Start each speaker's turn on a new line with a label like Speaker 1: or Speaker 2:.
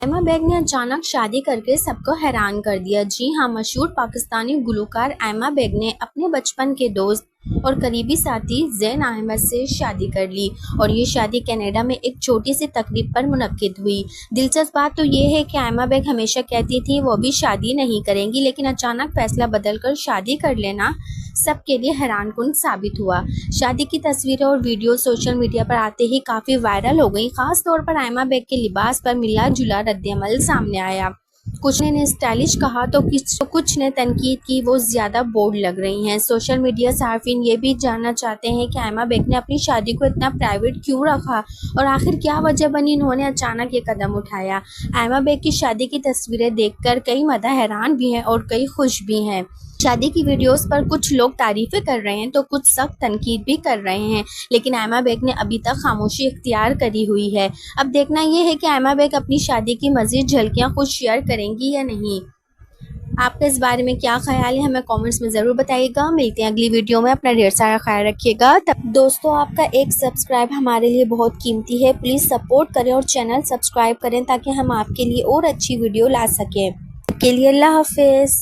Speaker 1: एमा बेग ने अचानक शादी करके सबको हैरान कर दिया। जी हाँ, मशहूर पाकिस्तानी गुलकार एमा बेग ने अपने बचपन के दोस्त और करीबी साथी ज़ैन अहमद से शादी कर ली और ये शादी कनाडा में एक छोटी सी तकरीब पर मुनक्किद हुई। दिलचस्प बात तो ये है कि एमा बेग हमेशा कहती थी वो भी शादी नहीं करेंगी, लेकिन अचानक फैसला बदलकर शादी कर लेना सबके लिए हैरानकुन साबित हुआ। शादी की तस्वीरें और वीडियो सोशल मीडिया पर आते ही काफ़ी वायरल हो गई। खास तौर पर एमा बेग के लिबास पर मिला जुला रद्दअमल सामने आया। कुछ ने स्टाइलिश कहा तो कुछ ने तनकीद की वो ज़्यादा बोल्ड लग रही हैं। सोशल मीडिया सार्फिन ये भी जानना चाहते हैं कि एमा बेग ने अपनी शादी को इतना प्राइवेट क्यों रखा और आखिर क्या वजह बनी इन्होंने अचानक ये कदम उठाया। एमा बेग की शादी की तस्वीरें देखकर कई मदा हैरान भी हैं और कई खुश भी हैं। शादी की वीडियोस पर कुछ लोग तारीफें कर रहे हैं तो कुछ सख्त तनकीद भी कर रहे हैं, लेकिन एमा बेग ने अभी तक खामोशी इख्तियार करी हुई है। अब देखना ये है कि एमा बेग अपनी शादी की मज़ीद झलकियां खुद शेयर करेंगी या नहीं। आपका इस बारे में क्या ख्याल है, हमें कमेंट्स में ज़रूर बताइएगा। मिलते हैं अगली वीडियो में, अपना ढेर सारा ख्याल रखिएगा। दोस्तों, आपका एक सब्सक्राइब हमारे लिए बहुत कीमती है, प्लीज़ सपोर्ट करें और चैनल सब्सक्राइब करें ताकि हम आपके लिए और अच्छी वीडियो ला सकें। के लिए अल्लाह हाफिज़।